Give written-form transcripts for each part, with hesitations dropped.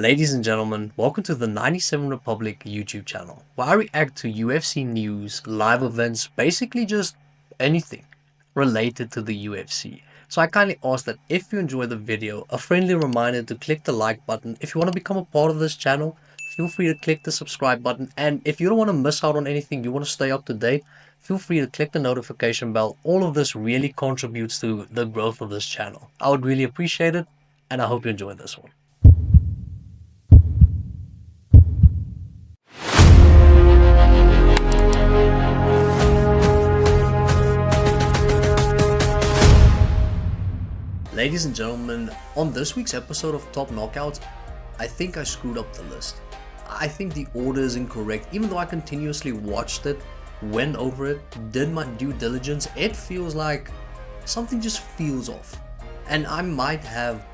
Ladies and gentlemen, welcome to the 97 Republic YouTube channel, where I react to UFC news, live events, basically just anything related to the UFC. So I kindly ask that if you enjoy the video, a friendly reminder to click the like button. If you want to become a part of this channel, feel free to click the subscribe button. And if you don't want to miss out on anything, you want to stay up to date, feel free to click the notification bell. All of this really contributes to the growth of this channel. I would really appreciate it, and I hope you enjoy this one. Ladies and gentlemen, on this week's episode of Top Knockouts, I think I screwed up the list. I think the order is incorrect. Even though I continuously watched it, went over it, did my due diligence, it feels like something just feels off. And I might have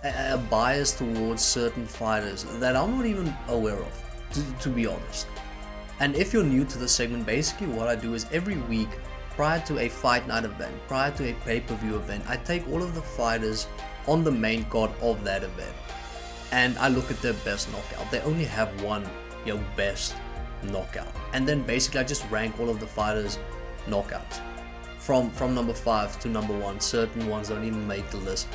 a bias towards certain fighters that I'm not even aware of, to be honest. And if you're new to the segment, basically what I do is every week, prior to a fight night event, prior to a pay-per-view event, I take all of the fighters on the main card of that event and I look at their best knockout. They only have one, best knockout. And then basically I just rank all of the fighters' knockouts from number 5 to number 1. Certain ones don't even make the list.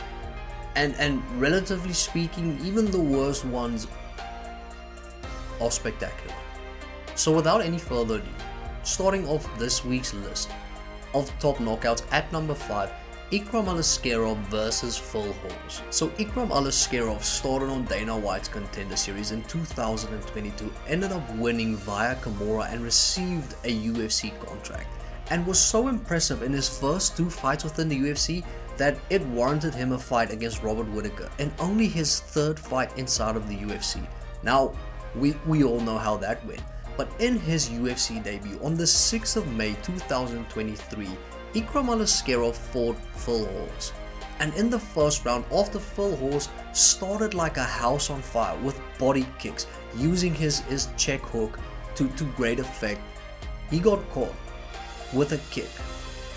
And relatively speaking, even the worst ones are spectacular. So without any further ado, starting off this week's list of top knockouts at number 5, Ikram Aliskerov versus Phil Hawes. So Ikram Aliskerov started on Dana White's Contender Series in 2022, ended up winning via Kimura and received a UFC contract, and was so impressive in his first 2 fights within the UFC that it warranted him a fight against Robert Whittaker, and only his 3rd fight inside of the UFC. Now, we all know how that went. But in his UFC debut on the 6th of May 2023, Ikram Aliskerov fought Phil Hawes. And in the first round, after Phil Hawes started like a house on fire with body kicks, using his check hook to great effect, he got caught with a kick.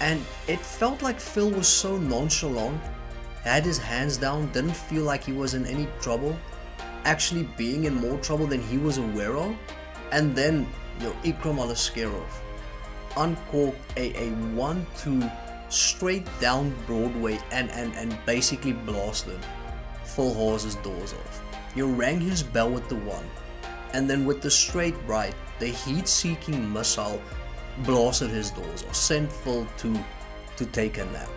And it felt like Phil was so nonchalant, had his hands down, didn't feel like he was in any trouble, actually being in more trouble than he was aware of. And then Ikram Aliskerov uncorked a 1-2 straight down Broadway and basically blasted Phil Hawes' doors off. He rang his bell with the 1, and then with the straight right, the heat-seeking missile blasted his doors off, sent Phil to take a nap.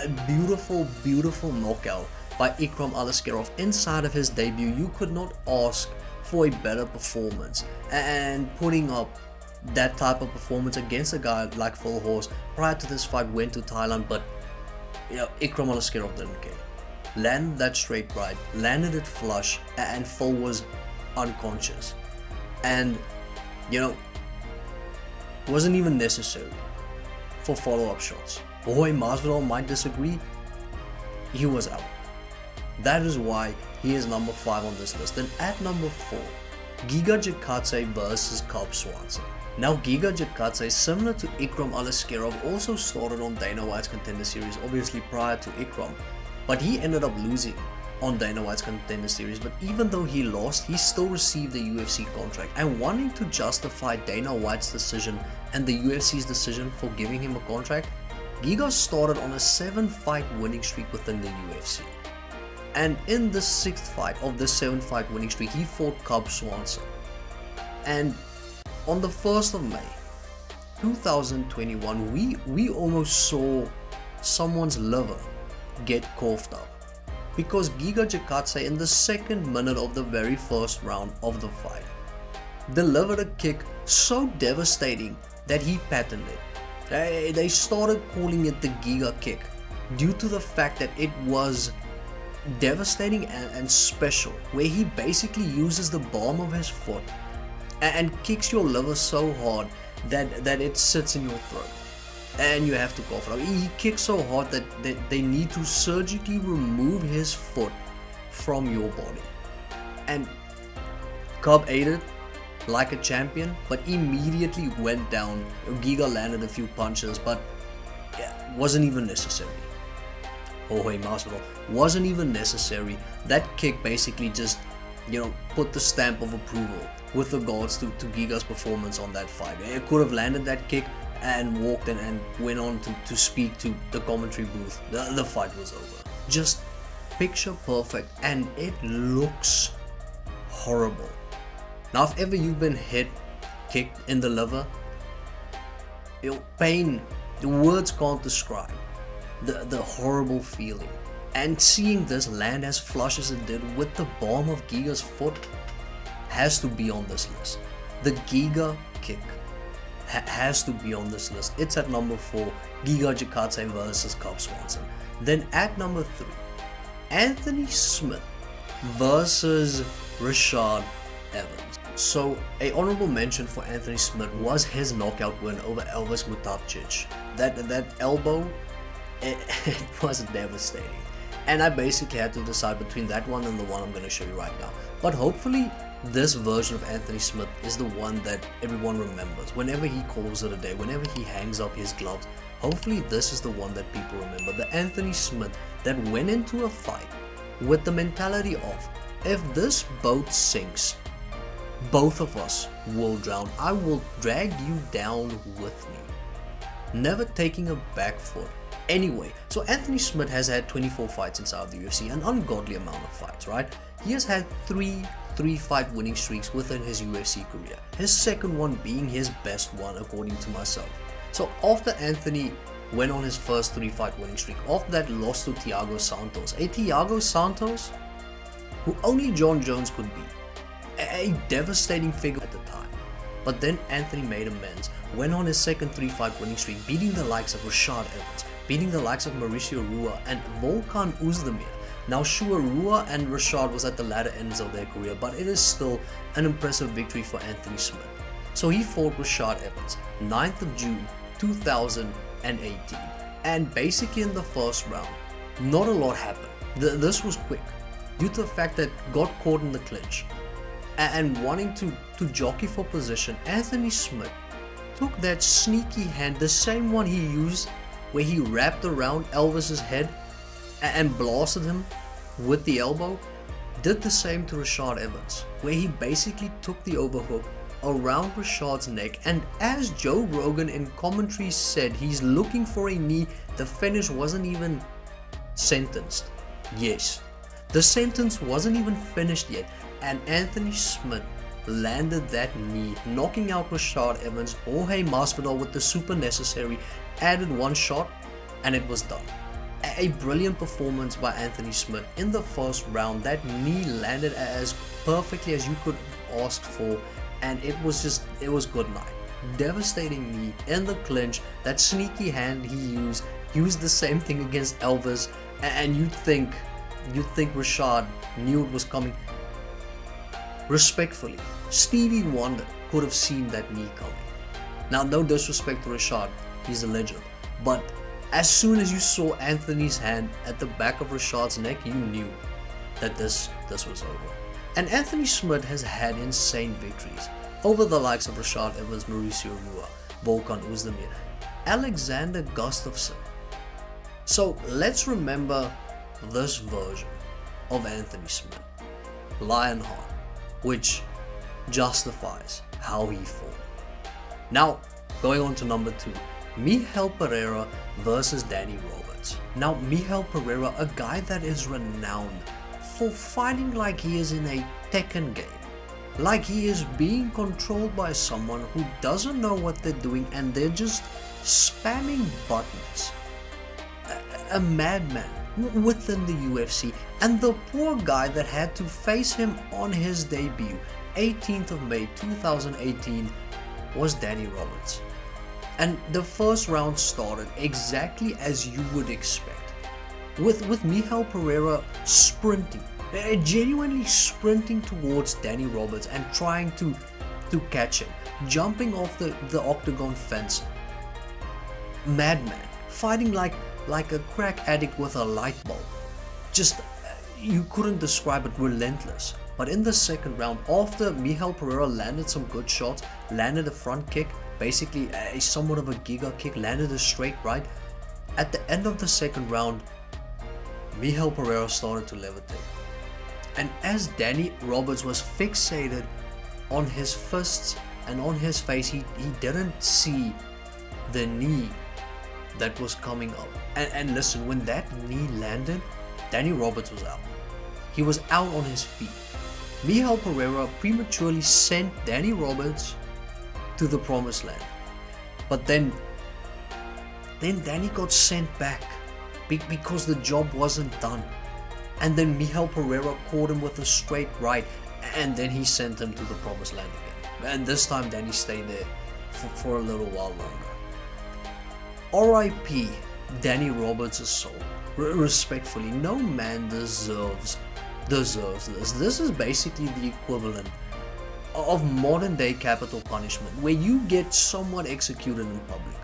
A beautiful knockout by Ikram Aliskerov inside of his debut. You could not ask for a better performance, and putting up that type of performance against a guy like Phil Hawes. Prior to this fight went to Thailand, but Ikram Aliskerov didn't care. Landed that straight right, landed it flush, and Phil was unconscious, and wasn't even necessary for follow-up shots. Jorge Masvidal might disagree, he was out. That is why he is number 5 on this list. Then at number 4, Giga Chikadze versus Swanson. Now Giga Chikadze, similar to Ikram Aliskerov, also started on Dana White's Contender Series, obviously prior to Ikram, but he ended up losing on Dana White's Contender Series. But even though he lost, he still received a UFC contract, and wanting to justify Dana White's decision and the UFC's decision for giving him a contract, Giga started on a 7-fight winning streak within the UFC. And in the 6th fight of the 7-fight winning streak, he fought Swanson. And on the 1st of May 2021, we almost saw someone's liver get coughed up, because Giga Chikadze, in the 2nd minute of the very first round of the fight, delivered a kick so devastating that he patented it. They started calling it the Giga kick due to the fact that it was devastating and special, where he basically uses the palm of his foot and kicks your liver so hard that it sits in your throat and you have to cough it out. He kicks so hard that they need to surgically remove his foot from your body. And Cub ate it like a champion, but immediately went down. Giga landed a few punches, but wasn't even necessary. Jorge Masvidal wasn't even necessary. That kick basically just put the stamp of approval with regards to Giga's performance on that fight. It could have landed that kick and walked in and went on to speak to the commentary booth. The fight was over. Just picture perfect, and it looks horrible. Now, if ever you've been kicked in the liver, pain, the words can't describe the horrible feeling. And seeing this land as flush as it did with the palm of Giga's foot has to be on this list. The Giga kick has to be on this list. It's at number 4, Giga Chikadze versus Swanson. Then at number 3, Anthony Smith versus Rashad Evans. So a honorable mention for Anthony Smith was his knockout win over Elvis Mutapcic. That elbow, it was devastating. And I basically had to decide between that one and the one I'm going to show you right now. But hopefully this version of Anthony Smith is the one that everyone remembers. Whenever he calls it a day, whenever he hangs up his gloves, hopefully this is the one that people remember. The Anthony Smith that went into a fight with the mentality of, if this boat sinks, both of us will drown. I will drag you down with me. Never taking a back foot. Anyway, so Anthony Smith has had 24 fights inside the UFC, an ungodly amount of fights, right? He has had three fight winning streaks within his UFC career, his second one being his best one according to myself. So after Anthony went on his first 3-fight winning streak, after that lost to Thiago Santos, a Thiago Santos who only John Jones could beat, a devastating figure at the time. But then Anthony made amends, went on his second 3-fight winning streak, beating the likes of Rashad Evans, beating the likes of Mauricio Rua and Volkan Oezdemir. Now sure, Rua and Rashad was at the latter ends of their career, but it is still an impressive victory for Anthony Smith. So he fought Rashad Evans, 9th of June 2018, and basically in the first round, not a lot happened. This was quick, due to the fact that got caught in the clinch, and wanting to jockey for position, Anthony Smith took that sneaky hand, the same one he used where he wrapped around Elvis's head and blasted him with the elbow, did the same to Rashad Evans, where he basically took the overhook around Rashad's neck, and as Joe Rogan in commentary said, he's looking for a knee. The finish wasn't even sentenced. Yes, the sentence wasn't even finished yet, and Anthony Smith landed that knee, knocking out Rashad Evans. Jorge Masvidal with the super necessary added one shot, and it was done. A brilliant performance by Anthony Smith in the first round. That knee landed as perfectly as you could have asked for, and it was good night. Devastating knee in the clinch. That sneaky hand he used the same thing against Elvis, and you'd think Rashad knew it was coming. Respectfully, Stevie Wonder could have seen that knee coming. Now, no disrespect to Rashad, he's a legend, but as soon as you saw Anthony's hand at the back of Rashad's neck, you knew that this was over. And Anthony Smith has had insane victories over the likes of Rashad Evans, Mauricio Rua, Volkan Oezdemir, Alexander Gustafsson. So let's remember this version of Anthony Smith, Lionheart, which justifies how he fought. Now, going on to number 2, Michel Pereira versus Danny Roberts. Now, Michel Pereira, a guy that is renowned for fighting like he is in a Tekken game, like he is being controlled by someone who doesn't know what they're doing and they're just spamming buttons. A madman within the UFC, and the poor guy that had to face him on his debut, 18th of May 2018, was Danny Roberts. And the first round started exactly as you would expect, with Michel Pereira sprinting, genuinely sprinting towards Danny Roberts and trying to catch him, jumping off the octagon fence. Madman, fighting like a crack addict with a light bulb. Just, you couldn't describe it, relentless. But in the second round, after Michel Pereira landed some good shots, landed a front kick, basically a somewhat of a giga kick, landed a straight right, at the end of the second round, Michel Pereira started to levitate. And as Danny Roberts was fixated on his fists and on his face, he didn't see the knee that was coming up. And listen, when that knee landed, Danny Roberts was out. He was out on his feet. Miguel Pereira prematurely sent Danny Roberts to the promised land. But then Danny got sent back because the job wasn't done. And then Miguel Pereira caught him with a straight right, and then he sent him to the promised land again. And this time Danny stayed there for a little while longer. R.I.P. Danny Roberts' soul. Respectfully, no man deserves this. This is basically the equivalent of modern day capital punishment, where you get someone executed in public.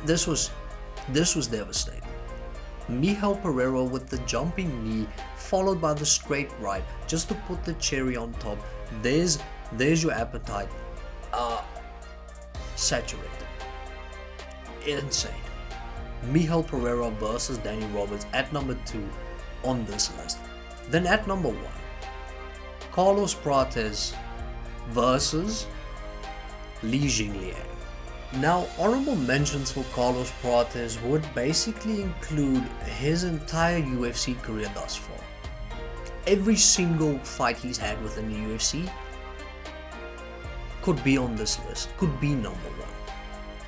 This was devastating. Miguel Pereira with the jumping knee, followed by the straight right, just to put the cherry on top. There's your appetite. Saturated. Insane. Miguel Pereira versus Danny Roberts at number 2 on this list. Then at number 1, Carlos Prates versus Jingliang. Now, honorable mentions for Carlos Prates would basically include his entire UFC career thus far. Every single fight he's had within the UFC could be on this list, could be number 1.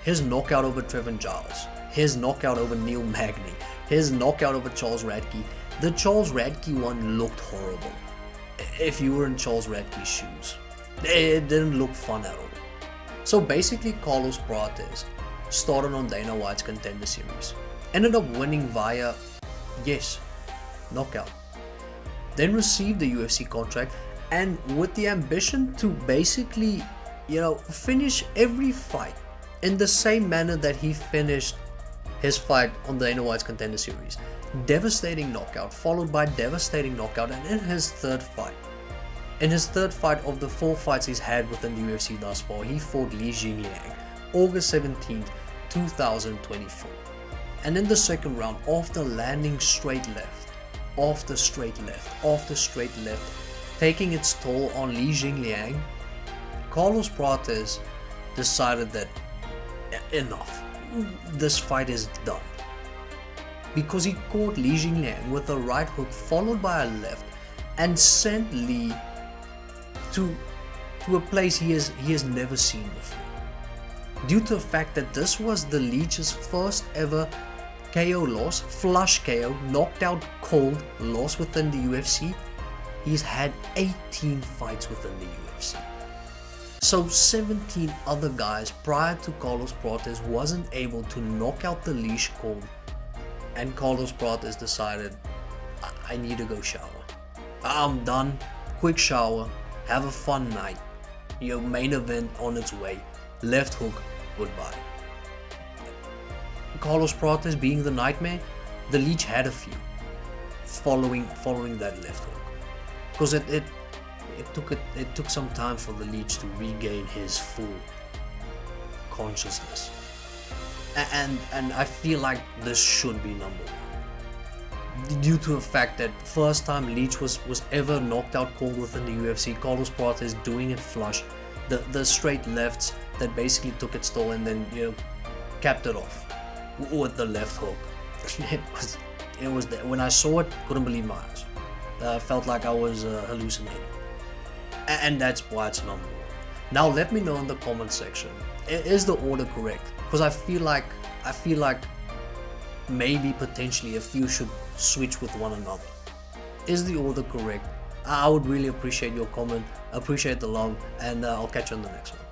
His knockout over Trevor Giles, his knockout over Neil Magny, his knockout over Charles Radke. The Charles Radke one looked horrible. If you were in Charles Radke's shoes, it didn't look fun at all. So basically, Carlos Prates started on Dana White's Contender Series, ended up winning via, yes, knockout. Then received the UFC contract, and with the ambition to basically, finish every fight in the same manner that he finished his fight on Dana White's Contender Series. Devastating knockout, followed by devastating knockout, and in his third fight of the 4 fights he's had within the UFC thus far, he fought Jingliang, August 17th, 2024. And in the second round, after landing straight left, after straight left, taking its toll on Jingliang, Carlos Prates decided that enough, this fight is done. Because he caught Jingliang with a right hook followed by a left and sent Lee to a place he has never seen before. Due to the fact that this was the Leech's first ever KO loss, flush KO, knocked out cold loss within the UFC, he's had 18 fights within the UFC. So 17 other guys prior to Carlos Prates wasn't able to knock out the Leash cold, and Carlos Prates decided, I need to go shower. I'm done, quick shower, have a fun night. Your main event on its way. Left hook, goodbye. Carlos Prates being the nightmare, the Leech had a few following that left hook. Because it took some time for the Leech to regain his full consciousness. And I feel like this should be number 1. Due to the fact that first time Leech was ever knocked out cold within the UFC, Carlos Prates doing it flush, the straight lefts that basically took its toll, and then capped it off with the left hook. It was there. When I saw it, couldn't believe my eyes. I felt like I was hallucinating, and that's why it's number 1. Now let me know in the comment section, is the order correct? Because I feel like maybe potentially a few should switch with one another. Is the order correct? I would really appreciate your comment, appreciate the love, and I'll catch you on the next one.